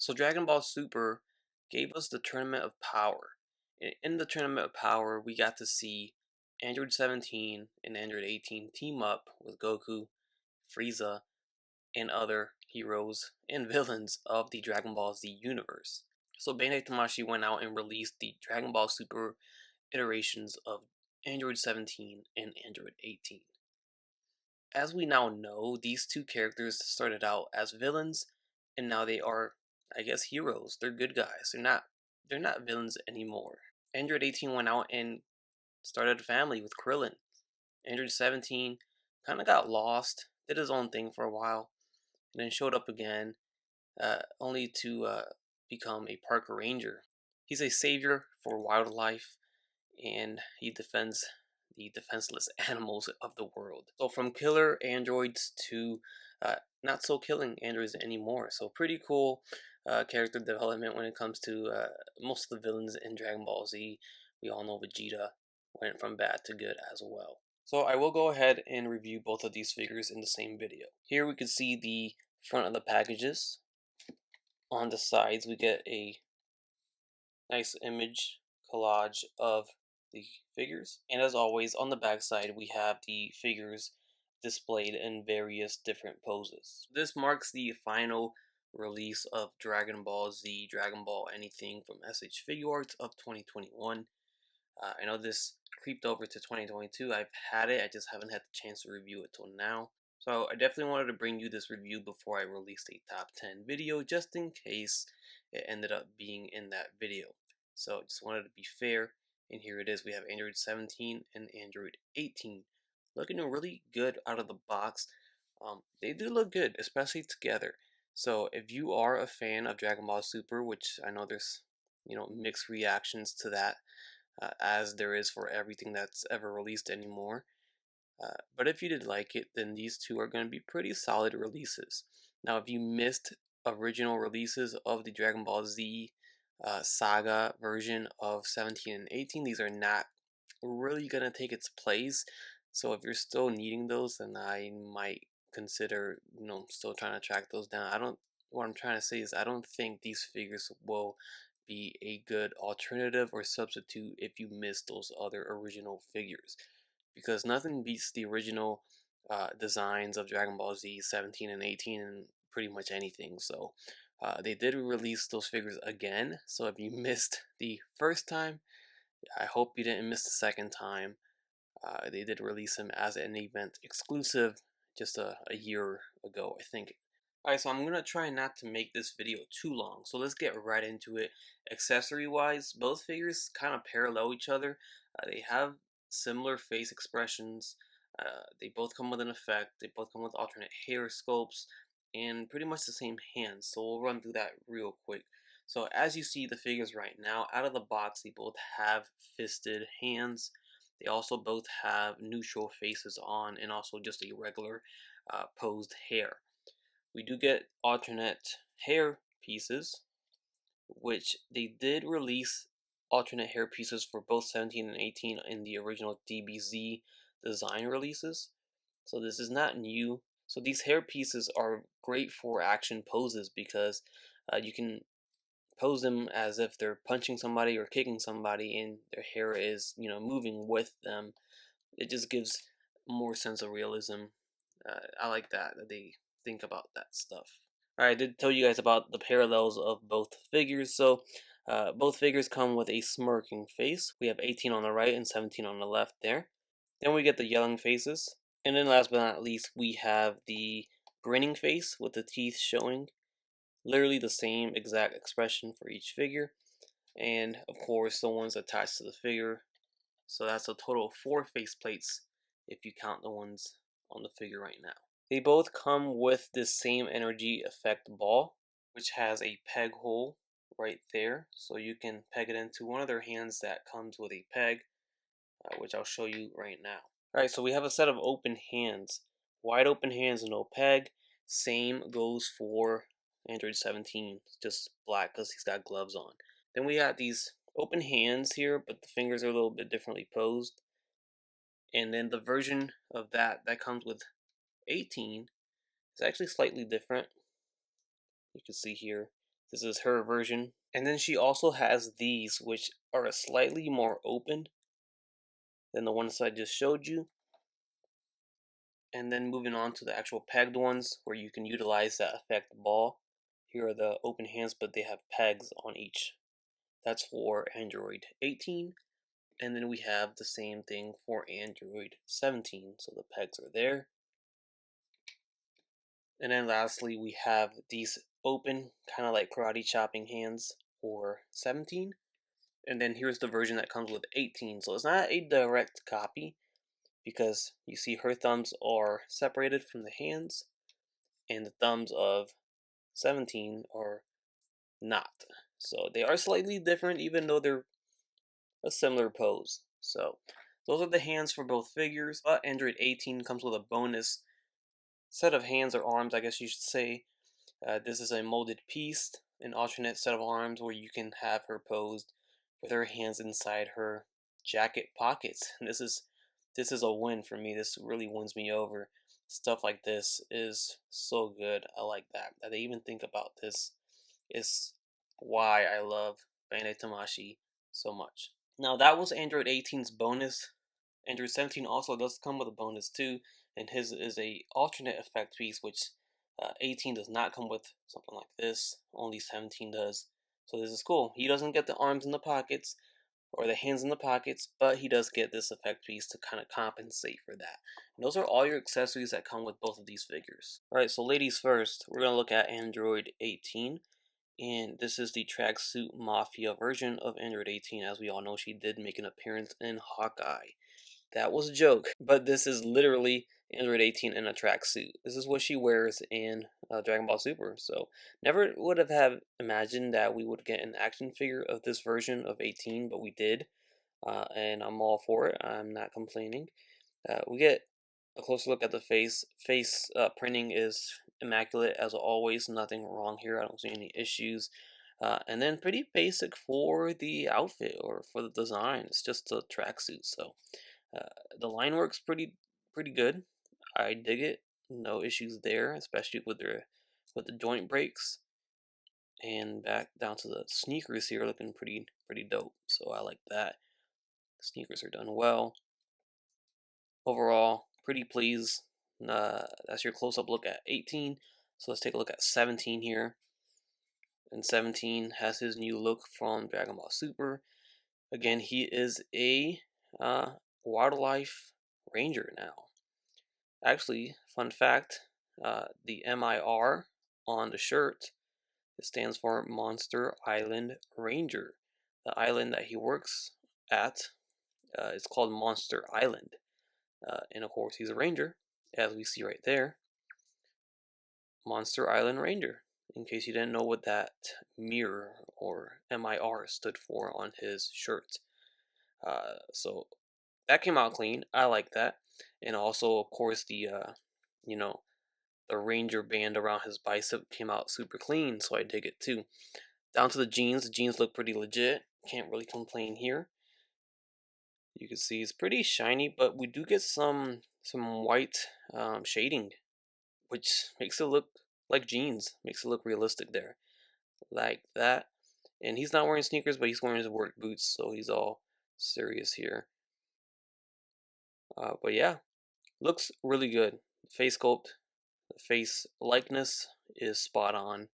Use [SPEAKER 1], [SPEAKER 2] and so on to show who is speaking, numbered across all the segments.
[SPEAKER 1] So Dragon Ball Super gave us the Tournament of Power. In the Tournament of Power, we got to see Android 17 and Android 18 team up with Goku, Frieza, and other heroes and villains of the Dragon Ball Z universe. So Bandai Tamashii went out and released the Dragon Ball Super iterations of Android 17 and Android 18. As we now know, these two characters started out as villains, and now they are, I guess, heroes. They're good guys. They're not villains anymore. Android 18 went out and started a family with Krillin. Android 17 kind of got lost, did his own thing for a while, and then showed up again, only to become a park ranger. He's a savior for wildlife, and he defends the defenseless animals of the world. So from killer androids to not so killing androids anymore. So pretty cool character development when it comes to most of the villains in Dragon Ball Z. We all know Vegeta went from bad to good as well. So I will go ahead and review both of these figures in the same video. Here we can see the front of the packages. On the sides we get a nice image collage of the figures, and as always on the back side we have the figures displayed in various different poses. This marks the final release of Dragon Ball Z, Dragon Ball anything from SH Figuarts of 2021. I know this creeped over to 2022. I've had it, I just haven't had the chance to review it till now. So I definitely wanted to bring you this review before I released a top 10 video, just in case it ended up being in that video. So just wanted to be fair, and here it is. We have Android 17 and Android 18 looking really good out of the box. They do look good, especially together. So if you are a fan of Dragon Ball Super, which I know there's mixed reactions to that, as there is for everything that's ever released anymore. But if you did like it, then these two are going to be pretty solid releases. Now, if you missed original releases of the Dragon Ball Z saga version of 17 and 18, these are not really going to take its place. So if you're still needing those, then I might consider, still trying to track those down. What I'm trying to say is I don't think these figures will be a good alternative or substitute if you miss those other original figures, because nothing beats the original designs of Dragon Ball Z 17 and 18 and pretty much anything. So they did release those figures again, so if you missed the first time, I hope you didn't miss the second time. They did release them as an event exclusive just a year ago, I think. Alright, so I'm going to try not to make this video too long, so let's get right into it. Accessory wise, both figures kind of parallel each other. They have similar face expressions. They both come with an effect. They both come with alternate hair sculpts and pretty much the same hands. So we'll run through that real quick. So as you see the figures right now, out of the box, they both have fisted hands. They also both have neutral faces on and also just a regular posed hair. We do get alternate hair pieces, which they did release alternate hair pieces for both 17 and 18 in the original DBZ design releases. So this is not new. So these hair pieces are great for action poses because you can pose them as if they're punching somebody or kicking somebody and their hair is, moving with them. It just gives more sense of realism. I like that they think about that stuff. Alright, I did tell you guys about the parallels of both figures. So both figures come with a smirking face. We have 18 on the right and 17 on the left there. Then we get the yelling faces. And then last but not least, we have the grinning face with the teeth showing. Literally the same exact expression for each figure. And of course the ones attached to the figure. So that's a total of 4 faceplates if you count the ones on the figure right now. They both come with this same energy effect ball, which has a peg hole right there. So you can peg it into one of their hands that comes with a peg, which I'll show you right now. Alright, so we have a set of open hands. Wide open hands and no peg. Same goes for Android 17, just black because he's got gloves on. Then we have these open hands here, but the fingers are a little bit differently posed. And then the version of that comes with 18 is actually slightly different. You can see here This is her version. And then she also has these, which are slightly more open than the ones I just showed you. And then moving on to the actual pegged ones, where you can utilize that effect ball. Here are the open hands, but they have pegs on each. That's for Android 18. And then we have the same thing for Android 17. So the pegs are there. And then lastly, we have these open, kind of like karate chopping hands for 17. And then here's the version that comes with 18. So it's not a direct copy, because you see her thumbs are separated from the hands, and the thumbs of 17 are not. So they are slightly different, even though they're a similar pose. So those are the hands for both figures. But Android 18 comes with a bonus set of hands or arms, I guess you should say. This is a molded piece, an alternate set of arms where you can have her posed with her hands inside her jacket pockets. And this is a win for me. This really wins me over. Stuff like this is so good. I like that they even think about this. Is why I love Bandai Tamashi so much. Now that was Android 18's bonus. Android 17 also does come with a bonus too, and his is a alternate effect piece, which 18 does not come with something like this. Only 17 does. So this is cool. He doesn't get the arms in the pockets or the hands in the pockets, but he does get this effect piece to kind of compensate for that. And those are all your accessories that come with both of these figures. Alright, so ladies first, we're going to look at Android 18. And this is the Tracksuit Mafia version of Android 18. As we all know, she did make an appearance in Hawkeye. That was a joke, but this is literally Android 18 in a tracksuit. This is what she wears in Dragon Ball Super. So never would have imagined that we would get an action figure of this version of 18, but we did, and I'm all for it. I'm not complaining. We get a closer look at the face. Face printing is immaculate as always. Nothing wrong here. I don't see any issues. And then pretty basic for the outfit or for the design. It's just a tracksuit, so the line works pretty good. I dig it. No issues there, especially with the joint breaks. And back down to the sneakers here, looking pretty dope. So I like that. Sneakers are done well. Overall, pretty pleased. That's your close-up look at 18. So let's take a look at 17 here. And 17 has his new look from Dragon Ball Super. Again, he is a wildlife ranger now. Actually, fun fact, the MIR on the shirt, it stands for Monster Island Ranger. The island that he works at is called Monster Island. And of course, he's a ranger, as we see right there. Monster Island Ranger, in case you didn't know what that mirror or MIR stood for on his shirt. So that came out clean. I like that. And also, of course, the the ranger band around his bicep came out super clean, so I dig it too. Down to the jeans. The jeans look pretty legit. Can't really complain here. You can see it's pretty shiny, but we do get some white shading, which makes it look like jeans. Makes it look realistic there, like that. And he's not wearing sneakers, but he's wearing his work boots, so he's all serious here. But yeah, looks really good. Face sculpt, the face likeness is spot on,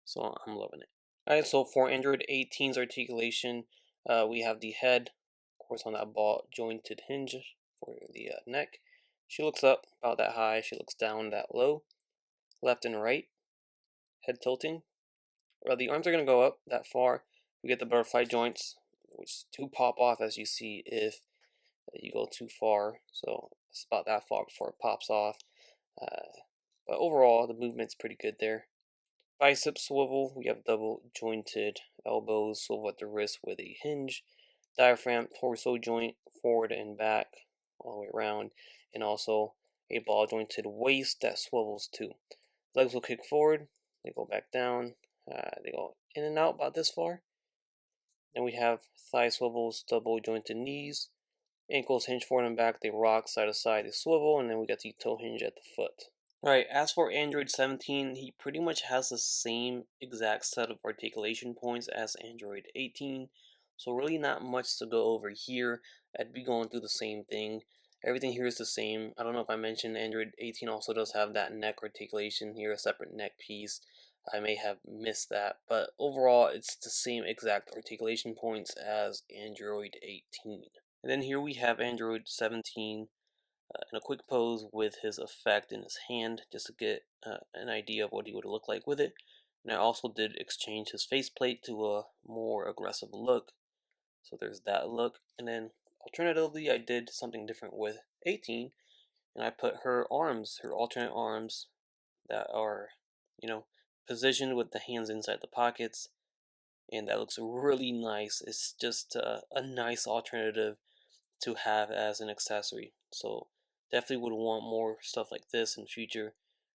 [SPEAKER 1] so I'm loving it. Alright, so for Android 18's articulation, we have the head, of course, on that ball jointed hinge for the neck. She looks up about that high, she looks down that low, left and right, head tilting. The arms are going to go up that far. We get the butterfly joints, which do pop off, as you see, if you go too far. So it's about that far before it pops off. But overall, the movement's pretty good there. Bicep swivel, we have double jointed elbows, swivel at the wrist with a hinge. Diaphragm, torso joint, forward and back, all the way around. And also a ball jointed waist that swivels too. Legs will kick forward, they go back down, they go in and out about this far. Then we have thigh swivels, double jointed knees, ankles hinge forward and back, they rock side to side, they swivel, and then we got the toe hinge at the foot. Right, as for Android 17, he pretty much has the same exact set of articulation points as Android 18, so really not much to go over here. I'd be going through the same thing. Everything here is the same. I don't know if I mentioned Android 18 also does have that neck articulation here, a separate neck piece. I may have missed that, but overall it's the same exact articulation points as Android 18. And then here we have Android 17 in a quick pose with his effect in his hand just to get an idea of what he would look like with it. And I also did exchange his faceplate to a more aggressive look. So there's that look. And then alternatively, I did something different with 18 and I put her arms, her alternate arms that are, you know, positioned with the hands inside the pockets. And that looks really nice. It's just a nice alternative to have as an accessory. So definitely would want more stuff like this in future,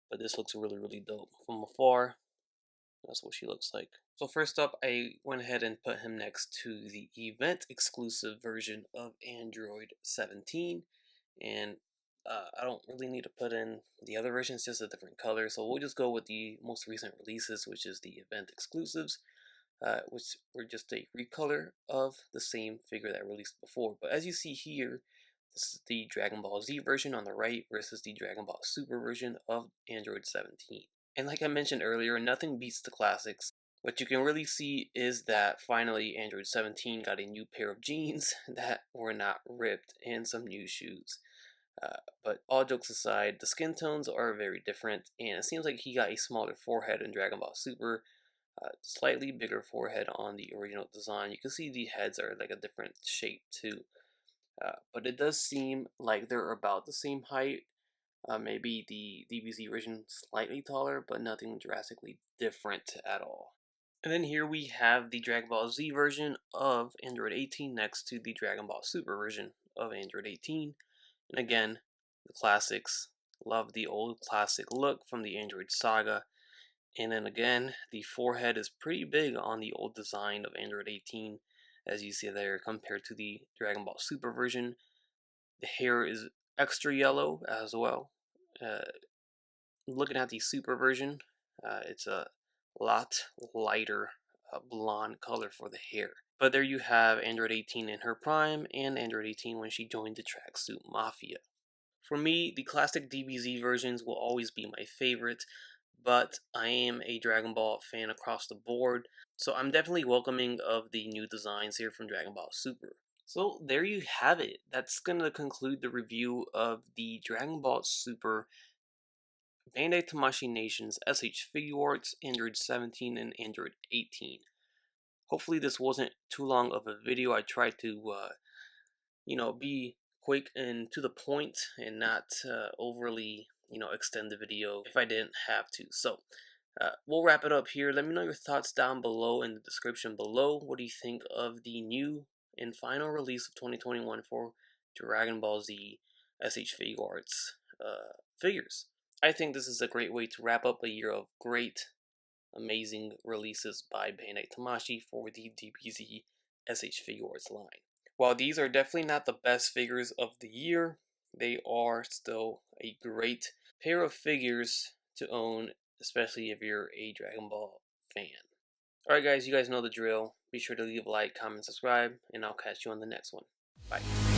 [SPEAKER 1] but this looks really dope. From afar, that's what she looks like. So first up, I went ahead and put him next to the event exclusive version of Android 17, and I don't really need to put in the other version, it's just a different color, so we'll just go with the most recent releases, which is the event exclusives, which were just a recolor of the same figure that released before. But as you see here, this is the Dragon Ball Z version on the right versus the Dragon Ball Super version of Android 17. And like I mentioned earlier, nothing beats the classics. What you can really see is that finally Android 17 got a new pair of jeans that were not ripped and some new shoes. But all jokes aside, the skin tones are very different, and it seems like he got a smaller forehead in Dragon Ball Super, slightly bigger forehead on the original design. You can see the heads are like a different shape too. But it does seem like they're about the same height. Maybe the DBZ version slightly taller, but nothing drastically different at all. And then here we have the Dragon Ball Z version of Android 18 next to the Dragon Ball Super version of Android 18. And again, the classics. Love the old classic look from the Android saga. And then again, the forehead is pretty big on the old design of Android 18, as you see there, compared to the Dragon Ball Super version. The hair is extra yellow as well. Uh, Looking at the Super version, it's a lot lighter blonde color for the hair. But there you have Android 18 in her prime and Android 18 when she joined the Tracksuit Mafia. For me, the classic DBZ versions will always be my favorite, but I am a Dragon Ball fan across the board, so I'm definitely welcoming of the new designs here from Dragon Ball Super. So there you have it. That's going to conclude the review of the Dragon Ball Super Bandai Tamashii Nations SH Figuarts Android 17 and Android 18. Hopefully this wasn't too long of a video. I tried to be quick and to the point and not overly, extend the video if I didn't have to. So, we'll wrap it up here. Let me know your thoughts down below in the description below. What do you think of the new and final release of 2021 for Dragon Ball Z SH Figuarts figures? I think this is a great way to wrap up a year of great, amazing releases by Bandai Tamashii for the DBZ SH Figuarts line. While these are definitely not the best figures of the year, they are still a great pair of figures to own, especially if you're a Dragon Ball fan. Alright guys, you guys know the drill. Be sure to leave a like, comment, subscribe, and I'll catch you on the next one. Bye.